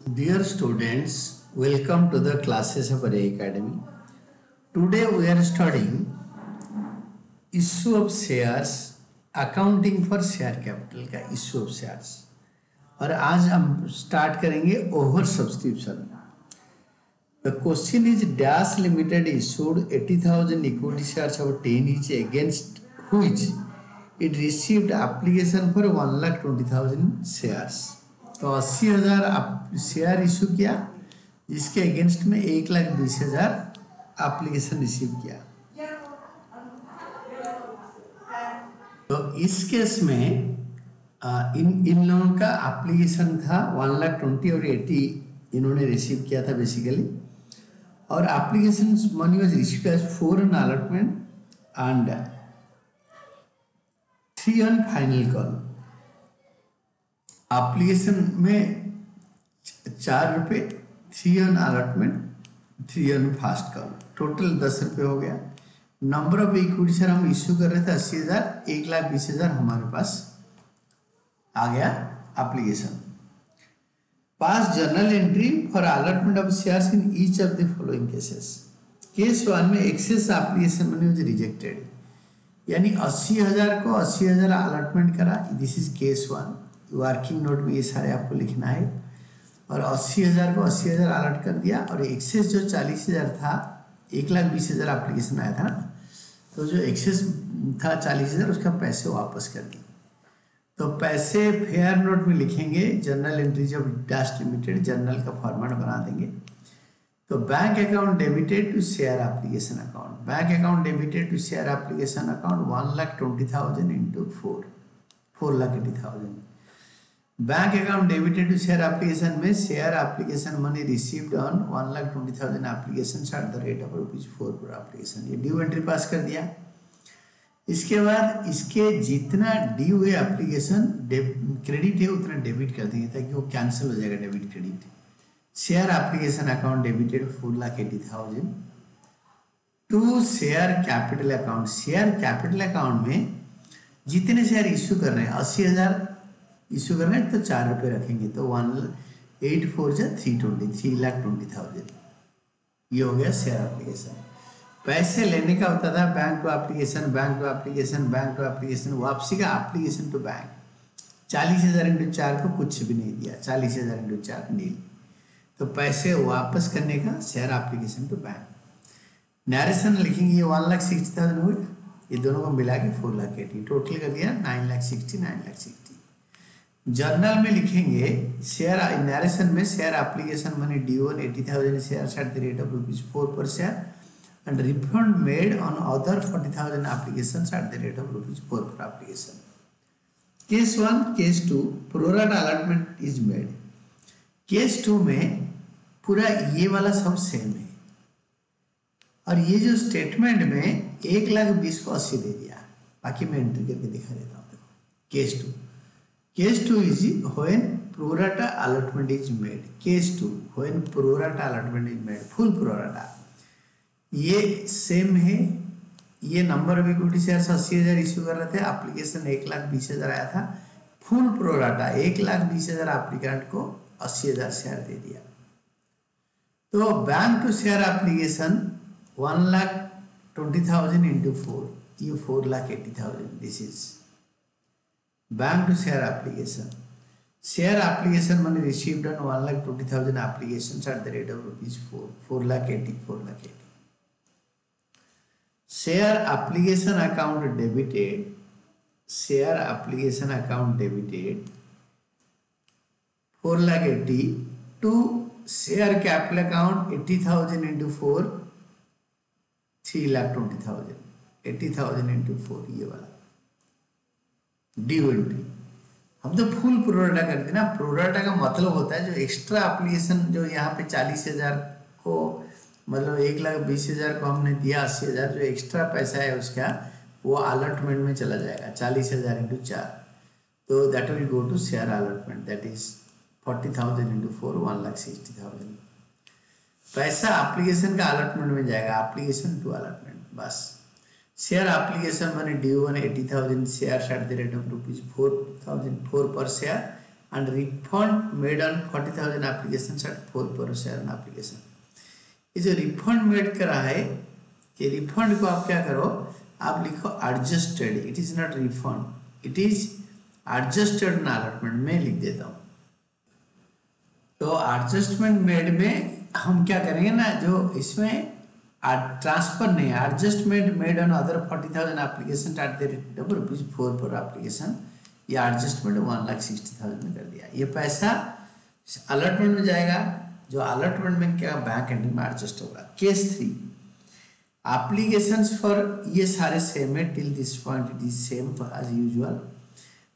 Dear students, welcome to the classes of Array Academy. Today we are studying issue of shares, accounting for share capital का issue of shares. और आज हम start करेंगे over subscription. The question is Dash Limited issued 80,000 equity shares of 10 each against which it received application for 1,20,000 shares. तो 80,000 share issue किया जिसके against में 1,20,000 application receive किया. तो इस केस में इन लोगों का एप्लीकेशन था 1,20,000 और 80 इन्होंने रिसीव किया था बेसिकली. और application money was received as 4 on allotment and 3 on final call. Application में 4 रुपये, 3 on allotment, 3 on fast call, total 10 रुपये हो गया. नंबर ऑफ इक्विटी शेयर हम इश्यू कर रहे थे 80,000, 1,20,000 हमारे पास आ गया application. Pass journal entry for allotment of shares in each of the following cases. Case 1 में excess application money was rejected, यानी 80,000 को 80,000 अलॉटमेंट करा. This is case 1. Working note में ये सारे आपको लिखना है. और 80,000 को 80,000 अलॉट कर दिया और एक्सेस जो 40,000 था, 1,20,000 एप्लीकेशन आया था ना, तो जो एक्सेस था 40,000 उसका पैसे वापस कर दिए. तो पैसे फेयर नोट में लिखेंगे. Journal entries of dash limited journal का फॉर्मेट बना देंगे. तो bank account debited to share application account. Bank account debited to share application account 1,20,000 into 4,80,000. Bank account debited to share application में share application money received on 1,20,000 application at the rate of ₹4 per application. ये due entry पास कर दिया. इसके बाद इसके जितना due है application credit है उतना डेबिट कर देंगे ताकि वो कैंसिल हो जाएगा debit credit. Share application account debited 4,80,000 to share capital account. Share capital account में जितने शेयर इश्यू कर रहे हैं 80,000 इशू करना है तो 4 रुपये रखेंगे. तो 1,8,4 3,20,000 ये हो गया शेयर एप्लीकेशन. पैसे लेने का होता था bank to application, bank to application, bank to application, वापसी का एप्लीकेशन टू बैंक. 40,000 इंटू 4 को कुछ भी नहीं दिया, 40,000 इंटू 4 नील. तो पैसे वापस करने का share application to bank. Narration लिखेंगे. ये 1,60,000 हो गया. ये दोनों को मिला के 4,80,000 टोटल कर दिया 9,60,9,60,000. जर्नल में लिखेंगे शेयर नरेशन में share application money due on 80,000 shares at the rate of ₹4 per share and refund made on other 40,000 applications at the rate of ₹4 per application. Case 1, case 2 pro rata allotment is made. Case 2 में पूरा ये वाला सब same है और ये जो statement में 1,20,000 को 80 दे दिया. बाकी मैं एंट्री करके दिखा देता हूँ. देखो case 2. Case 2 is when pro rata allotment is made. Case 2 when pro rata allotment is made. Full pro rata. ये सेम है. ये number of equity shares 80,000 issue कर रहे थे. एप्लीकेशन 1,20,000 आया था. फुल प्रो राटा 1,20,000 एप्लीकेंट को 80,000 शेयर दे दिया. तो bank to share application 1,20,000 into 4, ये 4,80,000. This is bank to share application. Share application money received on 1,20,000 applications at the rate of ₹4, 4,80,000. Share application account debited. Share application account debited 4,80,000 to share capital account 80,000 into 4, 3,20,000. 80,000 into 4 ये वाला due entry. हम तो full pro rata करते ना. Pro rata का मतलब होता है जो एक्स्ट्रा एप्लीकेशन जो यहाँ पे 40,000 को मतलब 1,20,000 को हमने दिया 80,000, जो एक्स्ट्रा पैसा है उसका वो अलॉटमेंट में चला जाएगा 40,000 इंटू 4. तो that will go to share allotment. That is 40,000 into 4, 1,60,000. पैसा एप्लीकेशन का अलॉटमेंट में जाएगा. एप्लीकेशन टू अलॉटमेंट बस. Share application money due on 80,000 shares at the rate of ₹4,004 per share and refund made on 40,000 applications at 4 per share on application. ये जो refund made करा है, ये रिफंड को आप क्या करो, आप लिखो adjusted, it is not refund, it is adjusted ना अलॉटमेंट में लिख देता हूँ। तो एडजस्टमेंट मेड में हम क्या करेंगे ना, जो इसमें ट्रांसफर नहीं है, adjustment made on other 40,000 application at the rate of ₹4 per application, या एडजस्टमेंट 1,60,000 में कर दिया। ये पैसा अलॉटमेंट में जाएगा, जो अलॉटमेंट में क्या बैंक एंट्री में एडजस्ट होगा। केस 3 एप्लीकेशंस फॉर, ये सारे सेम है till this point, it is same as usual.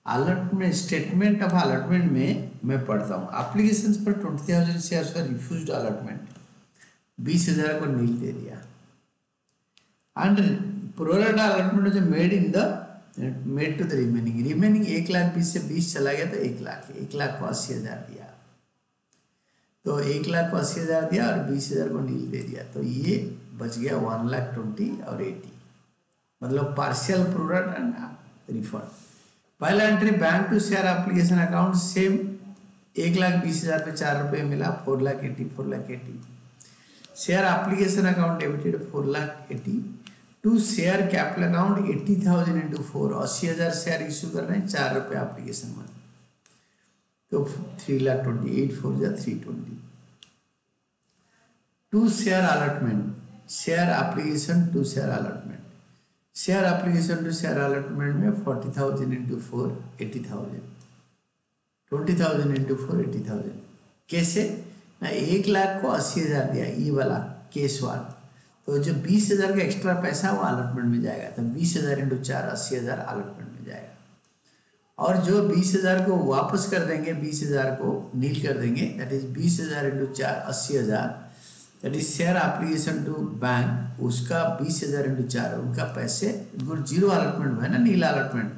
Allotment statement of allotment में मैं पढ़ता हूँ, applications for 20,000 shares for refused allotment, 20,000 को नील दे दिया। एंड प्रोरेटा अलॉटमेंट जो मेड टू द रिमेनिंग 1,20,000 से 20 चला गया तो 1,00,000 को 80,000 दिया, तो 1,00,000 को 80,000 दिया और 20,000 को नील दे दिया, तो ये बच गया 1,20,000 और 80, मतलब पार्शियल प्रोरेटा एंड रिफंड। पहला entry bank to share application account same, 1,20,000 पे 4 रुपये मिला, 4,80,000 share application account debited 4,80,000 to share capital account 80,000 into 4, 80,000 share issue कर रहे हैं, 4 रुपये एप्लीकेशन में, तो 3,20,000, 8 4 जा 320। To share allotment, share application to share allotment, share application to share allotment में 40,000 इंटू 4 80,000, 20,000 इंटू 4 80,000। कैसे ना, 1,00,000 को 80,000 दिया, ये वाला केस 1, तो जो 20,000 का एक्स्ट्रा पैसा वो अलॉटमेंट में जाएगा, तो 20,000 इंटू 4 80,000 अलॉटमेंट में जाएगा। और जो 20,000 को वापस कर देंगे, 20,000 को नील कर देंगे, that is 20,000 into 4 80,000, that is share application to bank, उसका 20,000 इंटू 4 उनका पैसे, जीरो अलॉटमेंट है ना, नील अलॉटमेंट,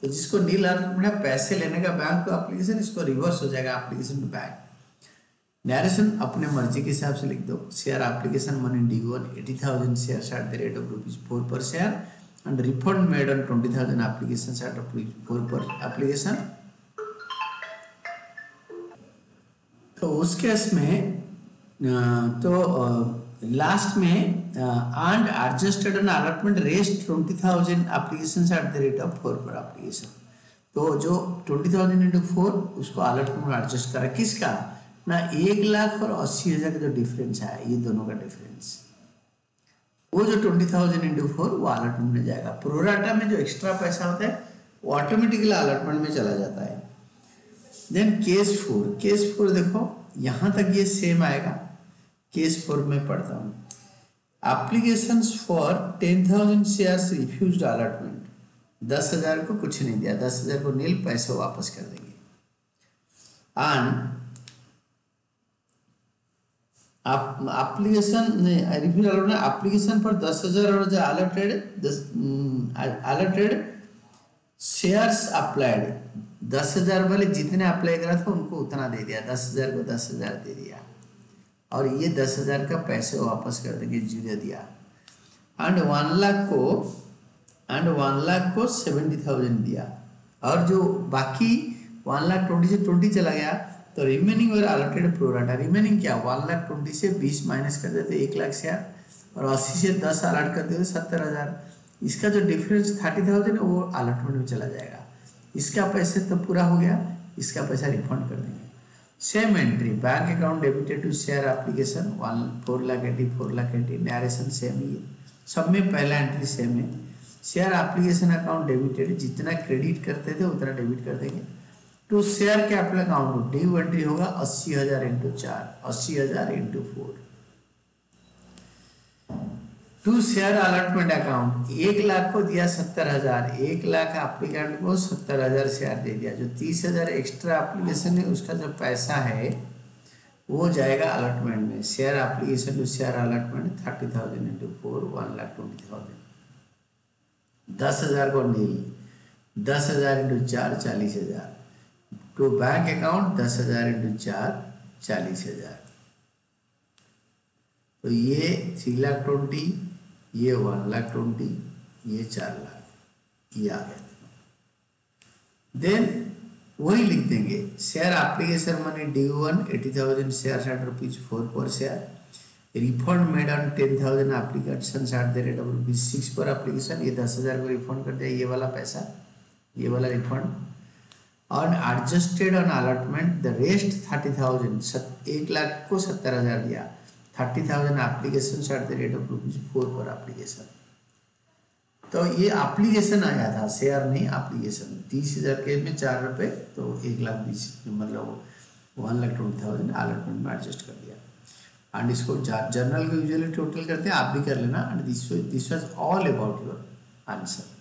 तो जिसको नील अलॉटमेंट है पैसे लेने का बैंक को एप्लीकेशन, इसको रिवर्स हो जाएगा एप्लीकेशन टू बैंक। नरेशन अपने मर्जी के हिसाब से लिख दो, share application money due on 80,000 shares at the rate of ₹4 per share and refund made on 20,000 applications at ₹4 per application. तो उस केस में तो लास्ट में and adjusted an allotment rest 20,000 applications at the rate of 4 per application, तो जो 20,000 into 4 उसको allotment में adjust करा, किसका ना, 1,00,000 और 80,000 का जो डिफरेंस है, ये दोनों का डिफरेंस, वो जो 20,000 इंटू 4 वो अलॉटमेंट में जाएगा। प्रोराटा में जो एक्स्ट्रा पैसा होता है वो ऑटोमेटिकली अलॉटमेंट में चला जाता है। देन केस 4 देखो, यहाँ तक ये सेम आएगा। केस 4 में पढ़ता हूँ, applications for 10,000 shares refused allotment, 10,000 को कुछ नहीं दिया, 10,000 को नील, पैसे वापस कर देंगे। एंड एप्लीकेशन पर 10,000 और जो अलॉटेड शेयर्स अप्लाइड, 10,000 वाले जितने अप्लाई करा था उनको उतना दे दिया, 10,000 को 10,000 दे दिया, और ये 10,000 का पैसे वापस कर देंगे, जीरो दिया। एंड 1,00,000 को 70,000 दिया, और जो बाकी 1,20,000 से 20 चला गया, तो रिमेनिंग और अलॉटेड प्रोराटा, रिमेनिंग क्या, 1,20,000 से 20 माइनस कर देते 1,00,000 शेयर, और 80 से 10 अलॉट कर देते 70,000, इसका जो डिफरेंस 30,000 है वो अलॉटमेंट में चला जाएगा। इसका पैसे तो पूरा हो गया, इसका पैसा रिफंड कर देंगे। Same entry, bank account debited to share application 4,80,000 narration same ही है, सब में पहला एंट्री सेम है। शेयर एप्लीकेशन अकाउंट डेबिटेड, जितना क्रेडिट करते थे उतना डेबिट कर देंगे। To share capital account due entry होगा 80,000 into 4, 80,000 into 4। To share allotment account, 1,00,000 को दिया 70,000, 1,00,000 एप्लीकेंट को 70,000 शेयर दे दिया, जो 30,000 एक्स्ट्रा एप्लीकेशन है उसका जो पैसा है वो जाएगा अलॉटमेंट में। Share application to share allotment 30,000 into 4 1,20,000, 10,000 को nil, 10,000 into 4 40,000, to bank account 10,000 into 4 40,000, तो ये 3,20,000, ये 1,20,000, ये 4,00,000, ये आ गया। देन वही लिख देंगे। Share application money due one 80,000 share eight ₹4 per share, refund made on 10,000 application at the rate of ₹6 पर एप्लीकेशन। ये 10,000 को रिफंड कर दिया, ये वाला पैसा, ये वाला रिफंड। और adjusted on allotment the rest 30,000, 1,00,000 को 70,000 दिया, 30,000 application at the rate of ₹4 per application. तो ये एप्लीकेशन आया था, शेयर नहीं एप्लीकेशन। 30,000 के में ₹4, तो 1,20,000 मतलब 1,20,000 अलॉटमेंट में एडजस्ट कर दिया। एंड इसको जर्नल को यूजुअली टोटल करते हैं, आप भी कर लेना। And this was all about your answer.